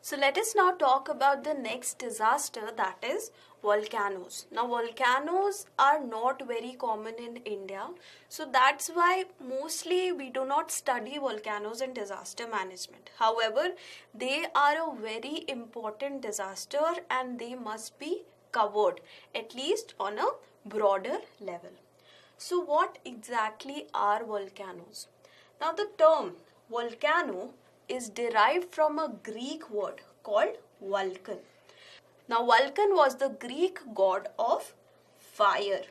So let us now talk about the next disaster, that is volcanoes. Now volcanoes are not very common in India, so that's why mostly we do not study volcanoes in disaster management. However, they are a very important disaster and they must be covered at least on a broader level. So what exactly are volcanoes? Now the term volcano is derived from a Greek word called Vulcan. Now Vulcan was the Greek god of fire.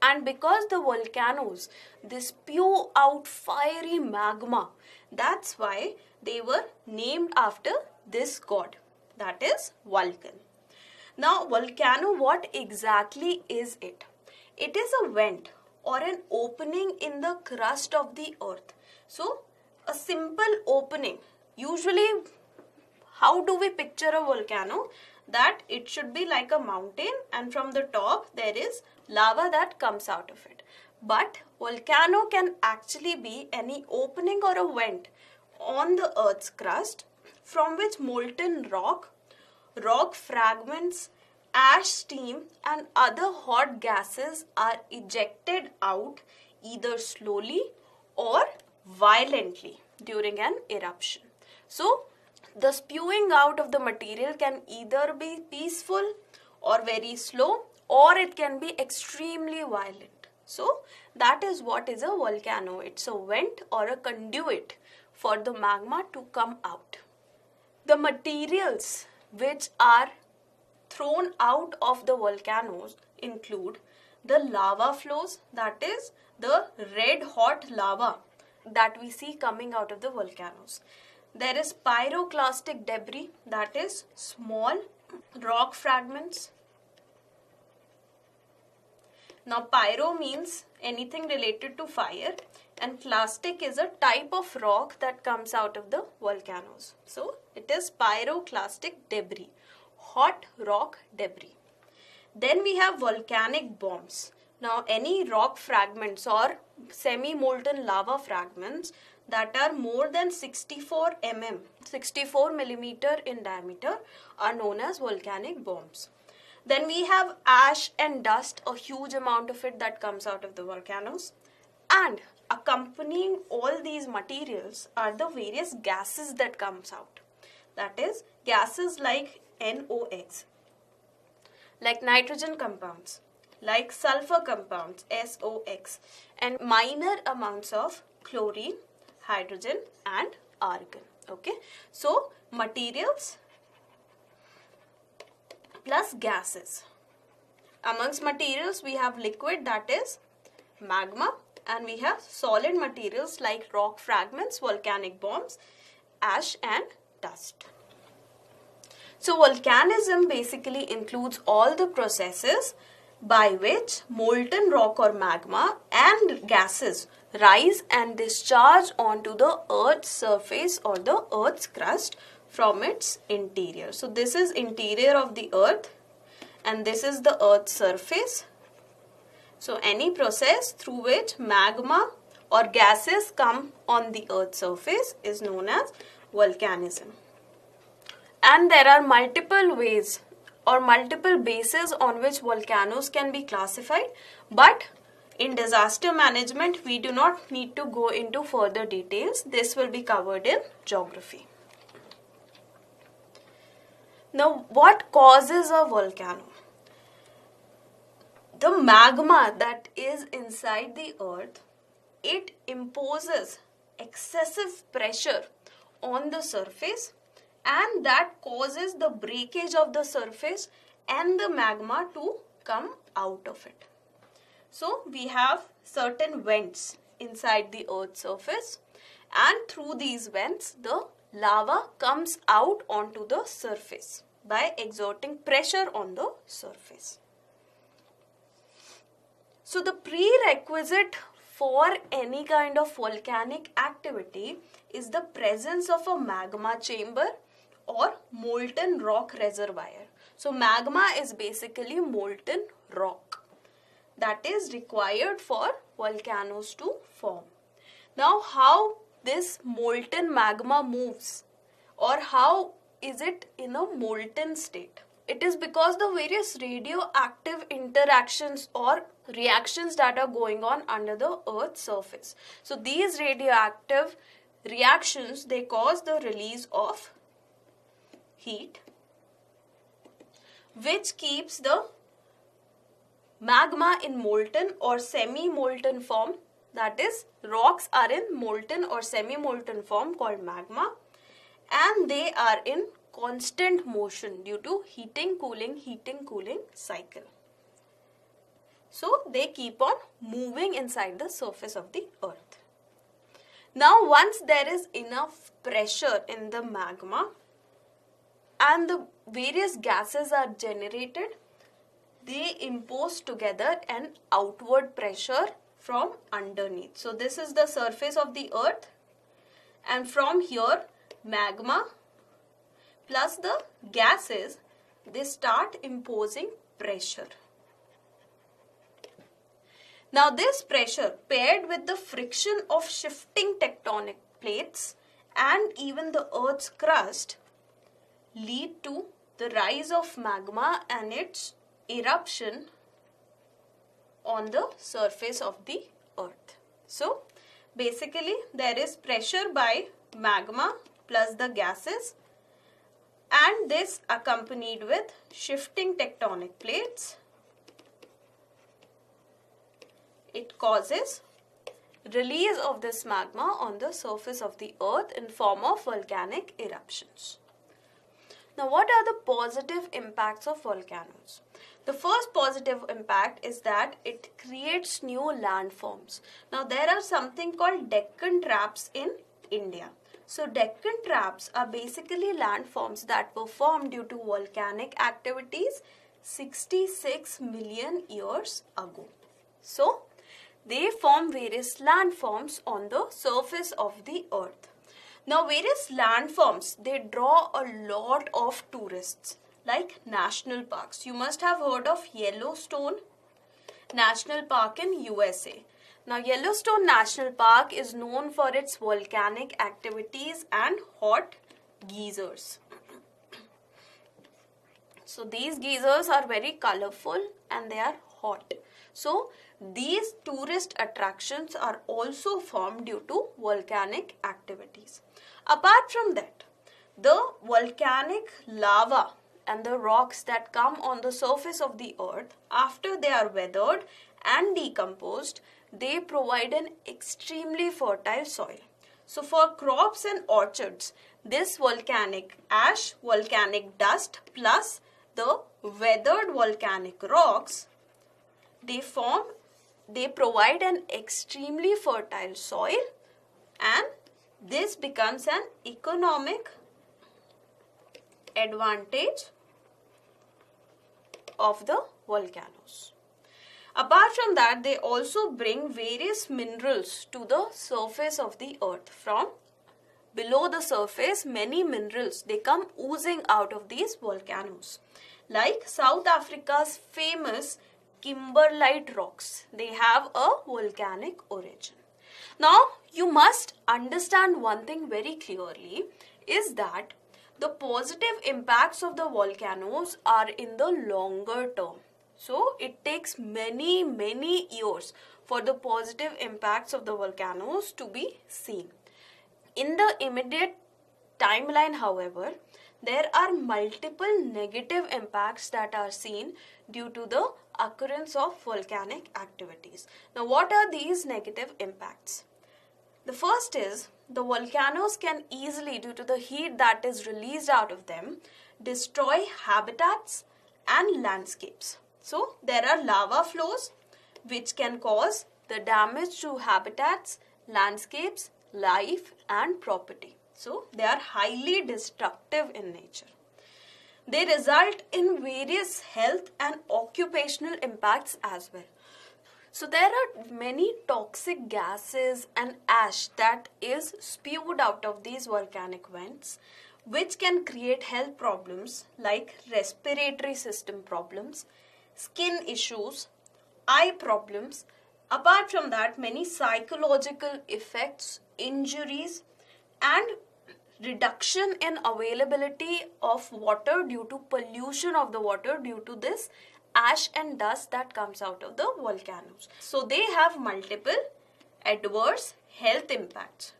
And because the volcanoes, they spew out fiery magma, that's why they were named after this god, that is Vulcan. Now volcano, what exactly is it? It is a vent or an opening in the crust of the earth. So a simple opening. Usually, how do we picture a volcano? That it should be like a mountain and from the top there is lava that comes out of it. But volcano can actually be any opening or a vent on the earth's crust from which molten rock fragments, ash, steam and other hot gases are ejected out either slowly or violently during an eruption. So, the spewing out of the material can either be peaceful or very slow, or it can be extremely violent. So, that is what is a volcano. It's a vent or a conduit for the magma to come out. The materials which are thrown out of the volcanoes include the lava flows, that is the red hot lava that we see coming out of the volcanoes. There is pyroclastic debris, that is small rock fragments. Now pyro means anything related to fire and clastic is a type of rock that comes out of the volcanoes. So it is pyroclastic debris, hot rock debris. Then we have volcanic bombs. Now any rock fragments or semi-molten lava fragments that are more than 64 millimeter in diameter are known as volcanic bombs. Then we have ash and dust, a huge amount of it that comes out of the volcanoes. And accompanying all these materials are the various gases that comes out. That is gases like NOx, like nitrogen compounds, like sulfur compounds, SOx, and minor amounts of chlorine, hydrogen and argon. Okay, so materials plus gases. Amongst materials we have liquid, that is magma, and we have solid materials like rock fragments, volcanic bombs, ash and dust. So volcanism basically includes all the processes by which molten rock or magma and gases rise and discharge onto the earth's surface or the earth's crust from its interior. So this is interior of the earth and this is the earth's surface. So any process through which magma or gases come on the earth's surface is known as volcanism. And there are multiple ways or multiple bases on which volcanoes can be classified, but in disaster management we do not need to go into further details. This will be covered in geography. Now, what causes a volcano? The magma that is inside the earth, it imposes excessive pressure on the surface and that causes the breakage of the surface and the magma to come out of it. So we have certain vents inside the earth's surface and through these vents the lava comes out onto the surface by exerting pressure on the surface. So the prerequisite for any kind of volcanic activity is the presence of a magma chamber or molten rock reservoir. So magma is basically molten rock that is required for volcanoes to form. Now how this molten magma moves or how is it in a molten state? It is because the various radioactive interactions or reactions that are going on under the Earth's surface. So these radioactive reactions, they cause the release of heat, which keeps the magma in molten or semi-molten form. That is, rocks are in molten or semi-molten form called magma, and they are in constant motion due to heating cooling cycle. So they keep on moving inside the surface of the Earth. Now once there is enough pressure in the magma and the various gases are generated, they impose together an outward pressure from underneath. So this is the surface of the Earth, and from here magma plus the gases, they start imposing pressure. Now this pressure paired with the friction of shifting tectonic plates and even the Earth's crust lead to the rise of magma and its eruption on the surface of the Earth. So basically there is pressure by magma plus the gases, and this accompanied with shifting tectonic plates. It causes release of this magma on the surface of the Earth in form of volcanic eruptions. Now, what are the positive impacts of volcanoes? The first positive impact is that it creates new landforms. Now, there are something called Deccan traps in India. So, Deccan traps are basically landforms that were formed due to volcanic activities 66 million years ago. So, they form various landforms on the surface of the Earth. Now, various landforms, they draw a lot of tourists, like national parks. You must have heard of Yellowstone National Park in USA. Now, Yellowstone National Park is known for its volcanic activities and hot geysers. So, these geysers are very colorful and they are hot. So, these tourist attractions are also formed due to volcanic activities. Apart from that, the volcanic lava and the rocks that come on the surface of the Earth, after they are weathered and decomposed, they provide an extremely fertile soil. So for crops and orchards, this volcanic ash, volcanic dust plus the weathered volcanic rocks, they provide an extremely fertile soil, and this becomes an economic advantage of the volcanoes. Apart from that, they also bring various minerals to the surface of the Earth. From below the surface, many minerals, they come oozing out of these volcanoes. Like South Africa's famous kimberlite rocks, they have a volcanic origin. Now, you must understand one thing very clearly, is that the positive impacts of the volcanoes are in the longer term. So, it takes many years for the positive impacts of the volcanoes to be seen. In the immediate timeline, however, there are multiple negative impacts that are seen due to the occurrence of volcanic activities. Now, what are these negative impacts? The first is the volcanoes can easily, due to the heat that is released out of them, destroy habitats and landscapes. So, there are lava flows which can cause the damage to habitats, landscapes, life and property. So, they are highly destructive in nature. They result in various health and occupational impacts as well. So, there are many toxic gases and ash that is spewed out of these volcanic vents, which can create health problems like respiratory system problems, skin issues, eye problems. Apart from that, many psychological effects, injuries and reduction in availability of water due to pollution of the water due to this ash and dust that comes out of the volcanoes. So they have multiple adverse health impacts.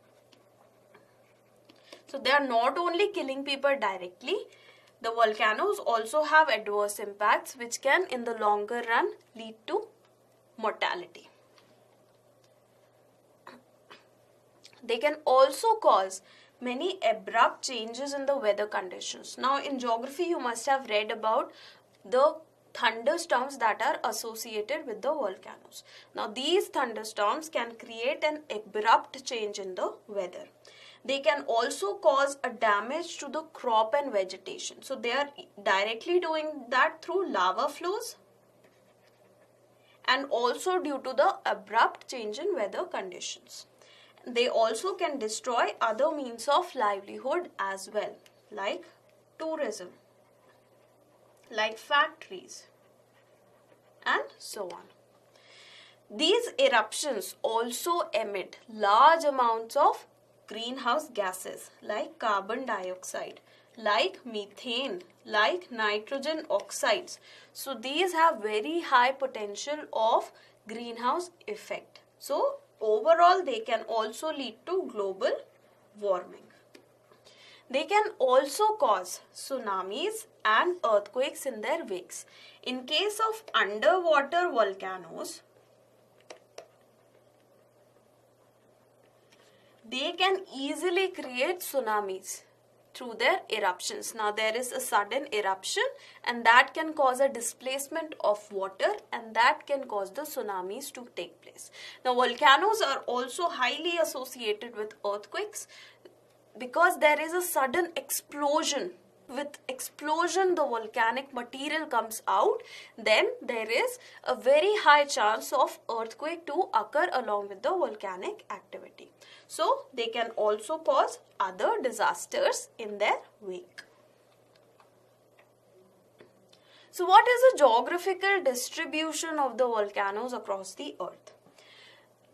So they are not only killing people directly, the volcanoes also have adverse impacts which can in the longer run lead to mortality. They can also cause many abrupt changes in the weather conditions. Now in geography you must have read about the thunderstorms that are associated with the volcanoes. Now these thunderstorms can create an abrupt change in the weather. They can also cause a damage to the crop and vegetation. So they are directly doing that through lava flows and also due to the abrupt change in weather conditions. They also can destroy other means of livelihood as well, like tourism, like factories, and so on. These eruptions also emit large amounts of greenhouse gases like carbon dioxide, like methane, like nitrogen oxides. So these have very high potential of greenhouse effect. So overall they can also lead to global warming. They can also cause tsunamis and earthquakes in their wakes. In case of underwater volcanoes, they can easily create tsunamis through their eruptions. Now there is a sudden eruption and that can cause a displacement of water and that can cause the tsunamis to take place. Now volcanoes are also highly associated with earthquakes because there is a sudden explosion. With explosion the volcanic material comes out, then there is a very high chance of earthquake to occur along with the volcanic activity. So they can also cause other disasters in their wake. So what is the geographical distribution of the volcanoes across the earth?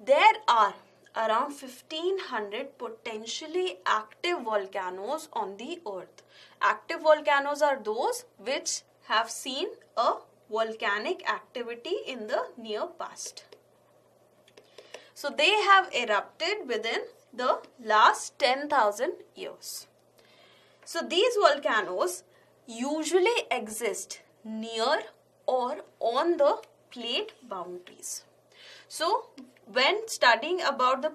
There are around 1500 potentially active volcanoes on the earth. Active volcanoes are those which have seen a volcanic activity in the near past. So they have erupted within the last 10,000 years. So these volcanoes usually exist near or on the plate boundaries. So when studying about the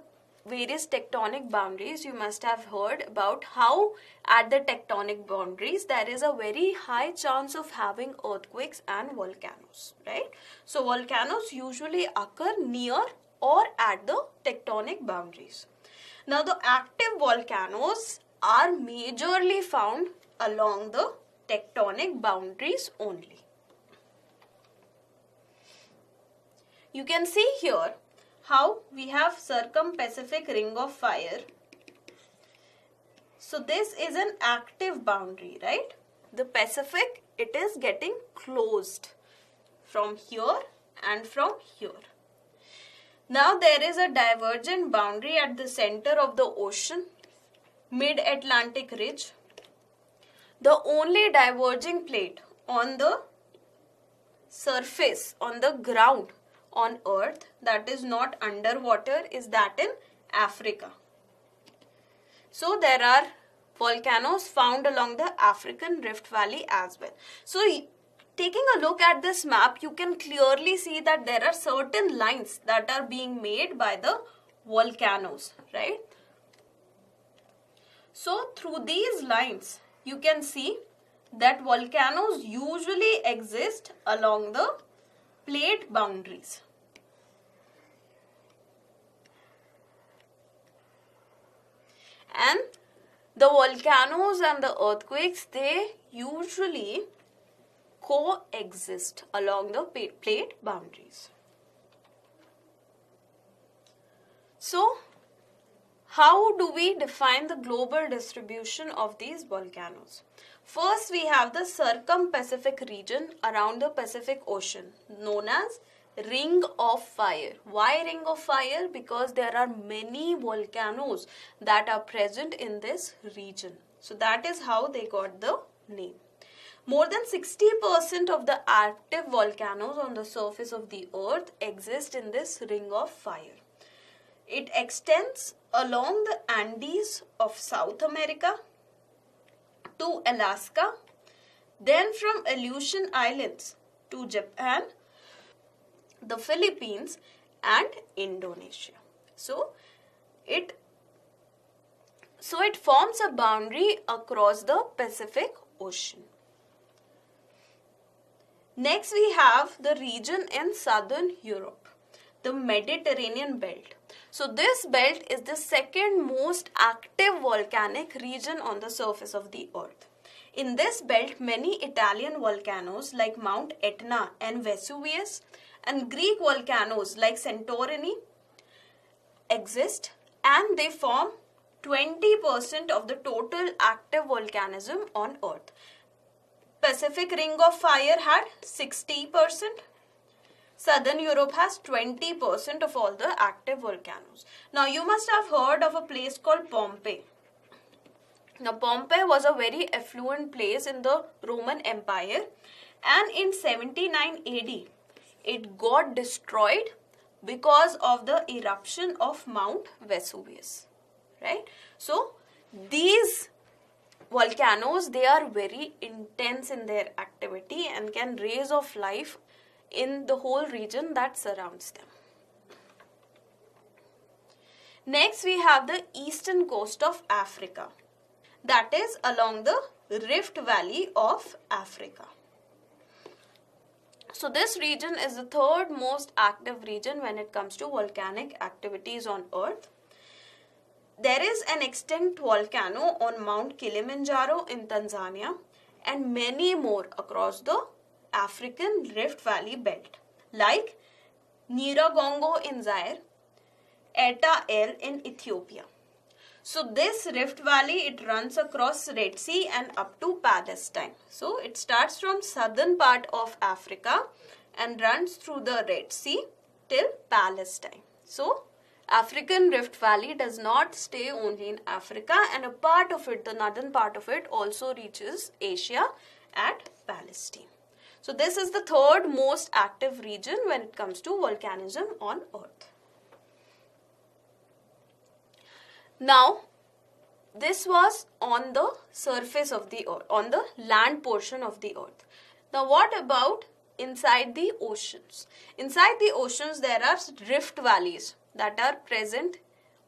various tectonic boundaries, you must have heard about how at the tectonic boundaries there is a very high chance of having earthquakes and volcanoes, right? So volcanoes usually occur near or at the tectonic boundaries. Now the active volcanoes are majorly found along the tectonic boundaries only. You can see here how we have circum-Pacific ring of fire. So this is an active boundary, right? The Pacific, it is getting closed from here and from here. Now there is a divergent boundary at the center of the ocean, mid-Atlantic ridge. The only diverging plate on the surface, on the ground, on earth that is not underwater is that in Africa. So there are volcanoes found along the African Rift Valley as well. So taking a look at this map, you can clearly see that there are certain lines that are being made by the volcanoes, right? So through these lines, you can see that volcanoes usually exist along the plate boundaries. And the volcanoes and the earthquakes, they usually coexist along the plate boundaries. So, how do we define the global distribution of these volcanoes? First, we have the circum-Pacific region around the Pacific Ocean, known as ring of fire. Why ring of fire? Because there are many volcanoes that are present in this region. So that is how they got the name. More than 60% of the active volcanoes on the surface of the earth exist in this ring of fire. It extends along the Andes of South America to Alaska, then from Aleutian Islands to Japan, the Philippines and Indonesia. So it forms a boundary across the Pacific Ocean. Next we have the region in southern Europe, the Mediterranean belt. So this belt is the second most active volcanic region on the surface of the earth. In this belt, many Italian volcanoes like Mount Etna and Vesuvius and Greek volcanoes like Santorini exist, and they form 20% of the total active volcanism on earth. Pacific Ring of Fire had 60%. Southern Europe has 20% of all the active volcanoes. Now you must have heard of a place called Pompeii. Now Pompeii was a very affluent place in the Roman Empire, and in 79 AD it got destroyed because of the eruption of Mount Vesuvius. Right? So these volcanoes, they are very intense in their activity and can raise off life in the whole region that surrounds them. Next we have the eastern coast of Africa, that is along the Rift Valley of Africa. So this region is the third most active region when it comes to volcanic activities on earth. There is an extinct volcano on Mount Kilimanjaro in Tanzania and many more across the African Rift Valley belt, like Nyiragongo in Zaire, Eta El in Ethiopia. So this Rift Valley, it runs across Red Sea and up to Palestine. So it starts from southern part of Africa and runs through the Red Sea till Palestine. So African Rift Valley does not stay only in Africa, and a part of it, the northern part of it, also reaches Asia and Palestine. So this is the third most active region when it comes to volcanism on earth. Now, this was on the surface of the earth, on the land portion of the earth. Now, what about inside the oceans? Inside the oceans, there are rift valleys that are present,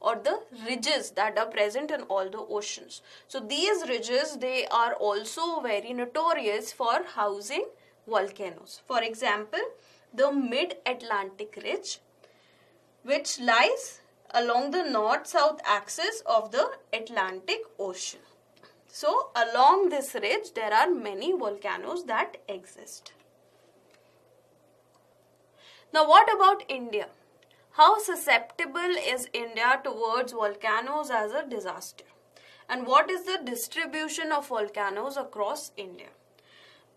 or the ridges that are present in all the oceans. So, these ridges, they are also very notorious for housing volcanoes. For example, the Mid-Atlantic Ridge, which lies along the north-south axis of the Atlantic Ocean. So, along this ridge, there are many volcanoes that exist. Now, what about India? How susceptible is India towards volcanoes as a disaster? And what is the distribution of volcanoes across India?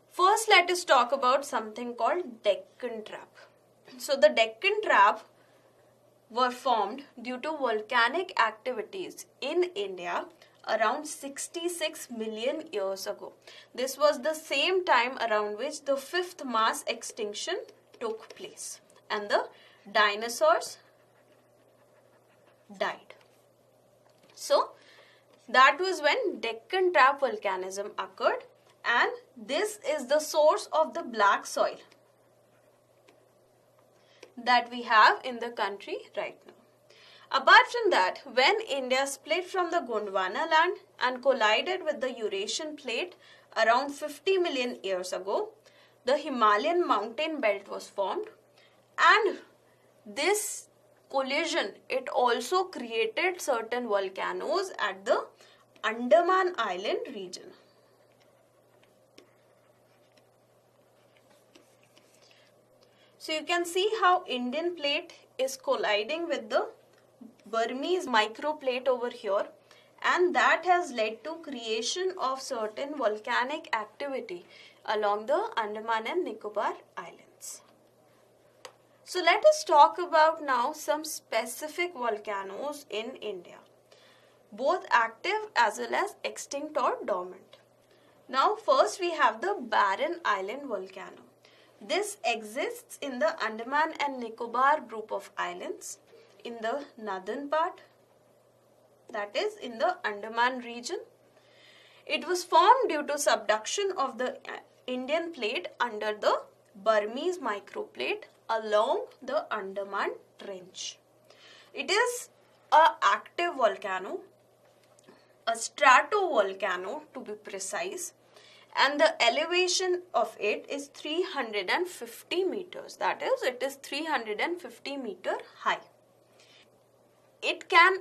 First, let us talk about something called Deccan Trap. So, the Deccan Trap were formed due to volcanic activities in India around 66 million years ago. This was the same time around which the fifth mass extinction took place and the dinosaurs died. So, that was when Deccan Trap volcanism occurred, and this is the source of the black soil that we have in the country right now. Apart from that, when India split from the Gondwana land and collided with the Eurasian plate around 50 million years ago, the Himalayan mountain belt was formed, and this collision, it also created certain volcanoes at the Andaman Island region. So you can see how Indian plate is colliding with the Burmese microplate over here, and that has led to creation of certain volcanic activity along the Andaman and Nicobar Islands. So let us talk about now some specific volcanoes in India, both active as well as extinct or dormant. Now first we have the Barren Island volcano. This exists in the Andaman and Nicobar group of islands in the northern part, that is in the Andaman region. It was formed due to subduction of the Indian plate under the Burmese microplate along the Andaman Trench. It is an active volcano, a stratovolcano to be precise, and the elevation of it is 350 meters. That is, it is 350 meter high. It can,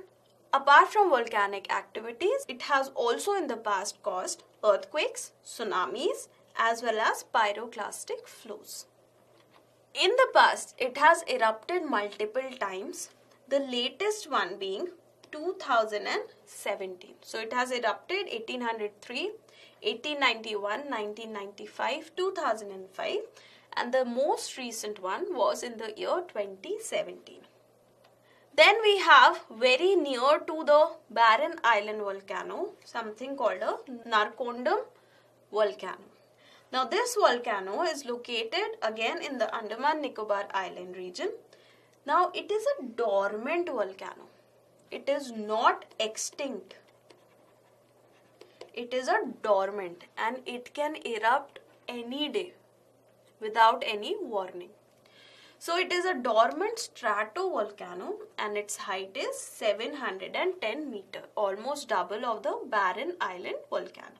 apart from volcanic activities, it has also in the past caused earthquakes, tsunamis, as well as pyroclastic flows. In the past, it has erupted multiple times, the latest one being 2017. So it has erupted 1803, 1891, 1995, 2005, and the most recent one was in the year 2017. Then we have very near to the Barren Island volcano, something called a Narcondam volcano. Now this volcano is located again in the Andaman Nicobar Island region. Now it is a dormant volcano. It is not extinct. It is a dormant and it can erupt any day without any warning. So it is a dormant stratovolcano and its height is 710 meters, almost double of the Barren Island volcano.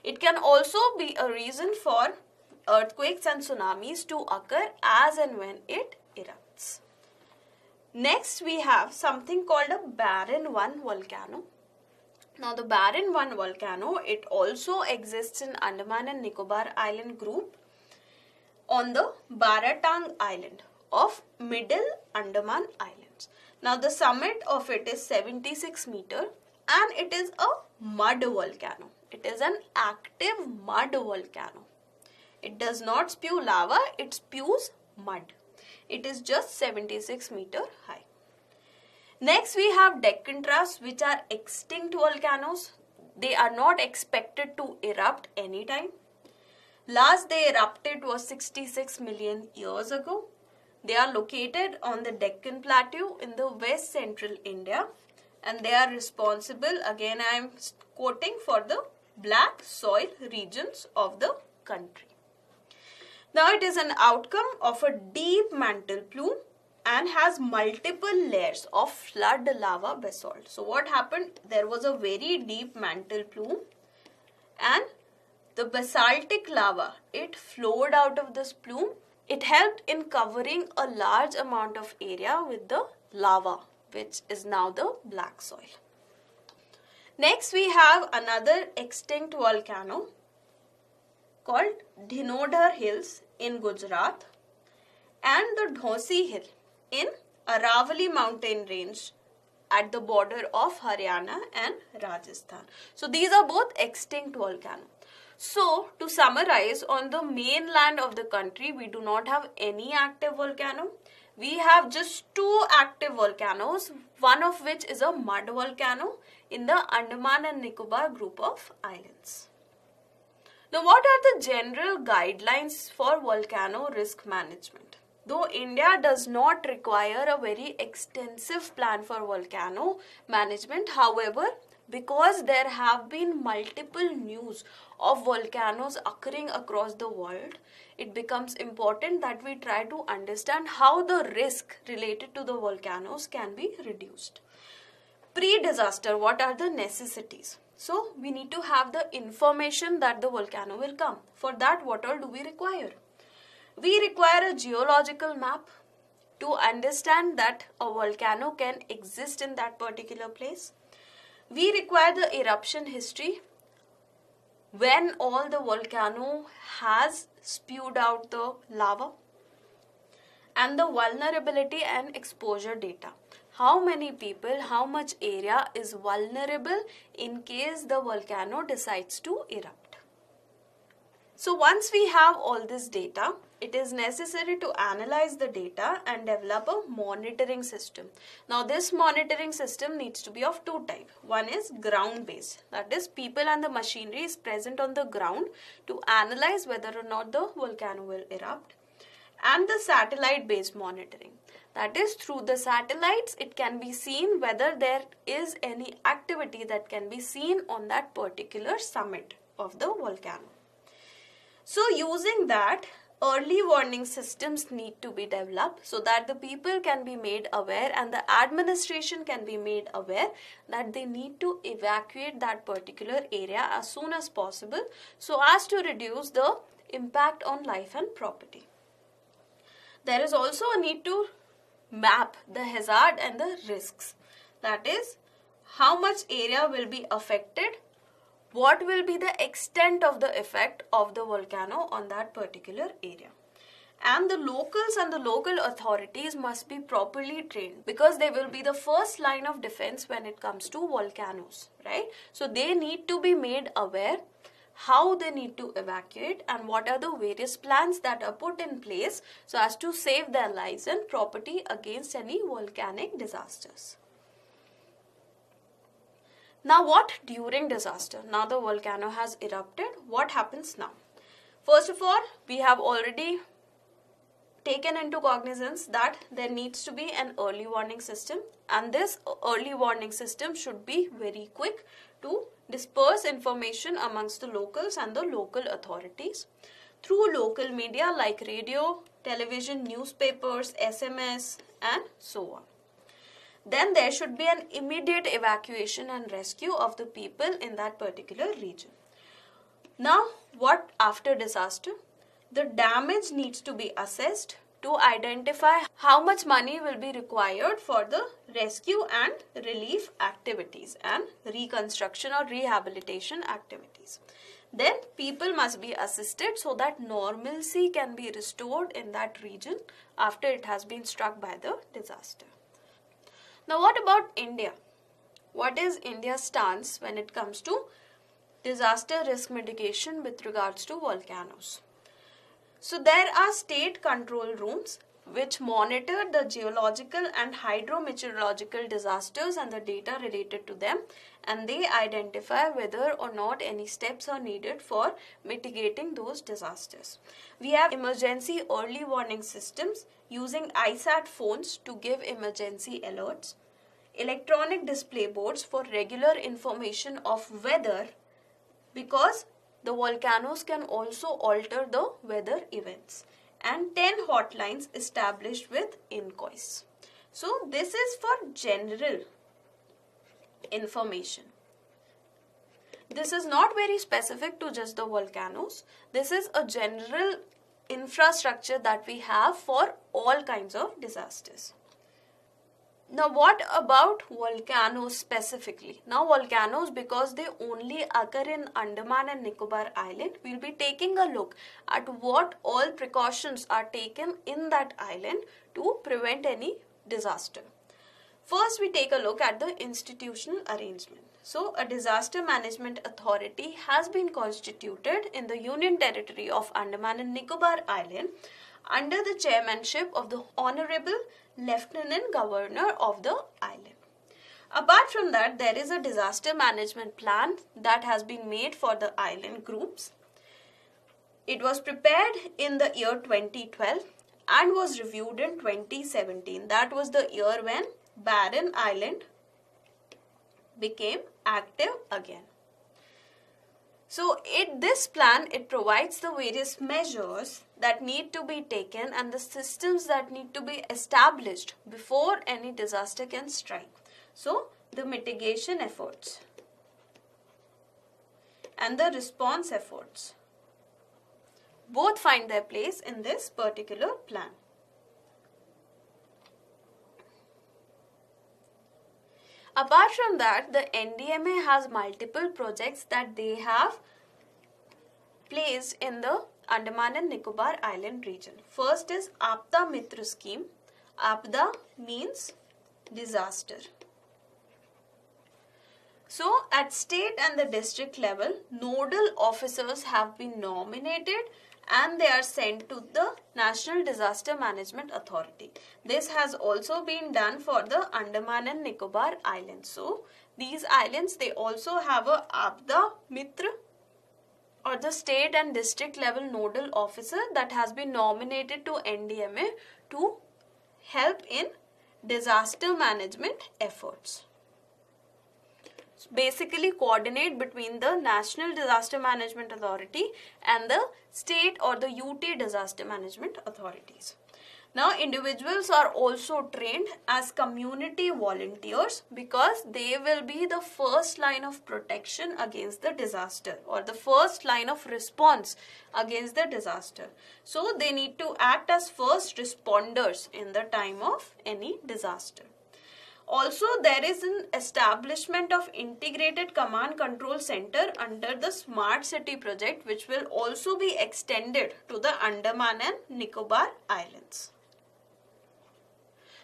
It can also be a reason for earthquakes and tsunamis to occur as and when it erupts. Next we have something called a Barren 1 volcano. Now the Barren 1 volcano, it also exists in Andaman and Nicobar Island group on the Baratang Island of Middle Andaman Islands. Now the summit of it is 76 meters and it is a mud volcano. It is an active mud volcano. It does not spew lava, it spews mud. It is just 76 meters high. Next we have Deccan Trust, which are extinct volcanoes. They are not expected to erupt anytime. Last they erupted was 66 million years ago. They are located on the Deccan Plateau in the west central India and they are responsible, again I am quoting, for the black soil regions of the country. Now it is an outcome of a deep mantle plume and has multiple layers of flood lava basalt. So what happened? There was a very deep mantle plume and the basaltic lava, it flowed out of this plume. It helped in covering a large amount of area with the lava, which is now the black soil. Next we have another extinct volcano called Dhinodhar Hills in Gujarat and the Dhosi Hill in Aravalli mountain range at the border of Haryana and Rajasthan. So these are both extinct volcanoes. So to summarize, on the mainland of the country we do not have any active volcano. We have just two active volcanoes, one of which is a mud volcano in the Andaman and Nicobar group of islands. Now what are the general guidelines for volcano risk management? Though India does not require a very extensive plan for volcano management, however, because there have been multiple news of volcanoes occurring across the world, it becomes important that we try to understand how the risk related to the volcanoes can be reduced. Pre-disaster, what are the necessities? So, we need to have the information that the volcano will come. For that, what all do we require? We require a geological map to understand that a volcano can exist in that particular place. We require the eruption history, when all the volcano has spewed out the lava, and the vulnerability and exposure data. How many people, how much area is vulnerable in case the volcano decides to erupt. So once we have all this data, it is necessary to analyze the data and develop a monitoring system. Now this monitoring system needs to be of two types. One is ground based, that is people and the machinery is present on the ground to analyze whether or not the volcano will erupt. And the satellite based monitoring, that is through the satellites it can be seen whether there is any activity that can be seen on that particular summit of the volcano. So using that, early warning systems need to be developed so that the people can be made aware and the administration can be made aware that they need to evacuate that particular area as soon as possible so as to reduce the impact on life and property. There is also a need to map the hazard and the risks. That is, how much area will be affected, what will be the extent of the effect of the volcano on that particular area. And the locals and the local authorities must be properly trained because they will be the first line of defense when it comes to volcanoes, right? So they need to be made aware how they need to evacuate and what are the various plans that are put in place so as to save their lives and property against any volcanic disasters. Now what during disaster? Now the volcano has erupted. What happens now? First of all, we have already taken into cognizance that there needs to be an early warning system, and this early warning system should be very quick to disperse information amongst the locals and the local authorities through local media like radio, television, newspapers, SMS and so on. Then there should be an immediate evacuation and rescue of the people in that particular region. Now, what after disaster? The damage needs to be assessed to identify how much money will be required for the rescue and relief activities and reconstruction or rehabilitation activities. Then people must be assisted so that normalcy can be restored in that region after it has been struck by the disaster. Now what about India? What is India's stance when it comes to disaster risk mitigation with regards to volcanoes? So there are state control rooms which monitor the geological and hydrometeorological disasters and the data related to them, and they identify whether or not any steps are needed for mitigating those disasters. We have emergency early warning systems using ISAT phones to give emergency alerts, electronic display boards for regular information of weather, because the volcanoes can also alter the weather events, and 10 hotlines established with inquests. So this is for general information. This is not very specific to just the volcanoes. This is a general infrastructure that we have for all kinds of disasters. Now what about volcanoes specifically? Now volcanoes, because they only occur in Andaman and Nicobar Island, we'll be taking a look at what all precautions are taken in that island to prevent any disaster. First, we take a look at the institutional arrangement. So a disaster management authority has been constituted in the Union Territory of Andaman and Nicobar Island under the chairmanship of the Honorable Lieutenant Governor of the island. Apart from that, there is a disaster management plan that has been made for the island groups. It was prepared in the year 2012 and was reviewed in 2017. That was the year when Barren Island became active again. So this plan provides the various measures that need to be taken and the systems that need to be established before any disaster can strike. So the mitigation efforts and the response efforts both find their place in this particular plan. Apart from that, the NDMA has multiple projects that they have placed in the Andaman and Nicobar Island region. First is Aapda Mitra scheme. Aapda means disaster. So at state and the district level, nodal officers have been nominated and they are sent to the National Disaster Management Authority. This has also been done for the Andaman and Nicobar Islands. So these islands, they also have a Abda Mitra, or the state and district level nodal officer that has been nominated to NDMA to help in disaster management efforts. So basically coordinate between the National Disaster Management Authority and the state or the UT disaster management authorities. Now individuals are also trained as community volunteers because they will be the first line of protection against the disaster or the first line of response against the disaster. So they need to act as first responders in the time of any disaster. Also, there is an establishment of integrated command control center under the Smart City project, which will also be extended to the Andaman and Nicobar Islands.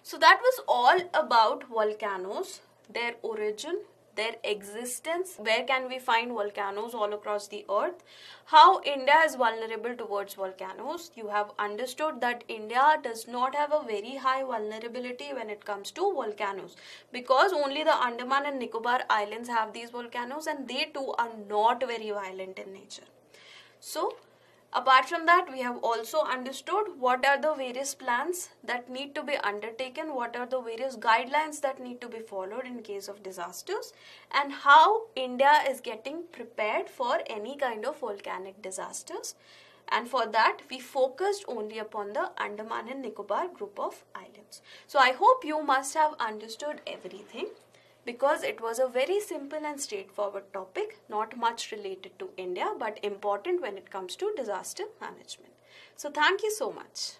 So that was all about volcanoes, their origin, their existence, where can we find volcanoes all across the earth, how India is vulnerable towards volcanoes. You have understood that India does not have a very high vulnerability when it comes to volcanoes because only the Andaman and Nicobar Islands have these volcanoes and they too are not very violent in nature. So apart from that, we have also understood what are the various plans that need to be undertaken, what are the various guidelines that need to be followed in case of disasters, and how India is getting prepared for any kind of volcanic disasters. And for that, we focused only upon the Andaman and Nicobar group of islands. So I hope you must have understood everything, because it was a very simple and straightforward topic, not much related to India, but important when it comes to disaster management. So thank you so much.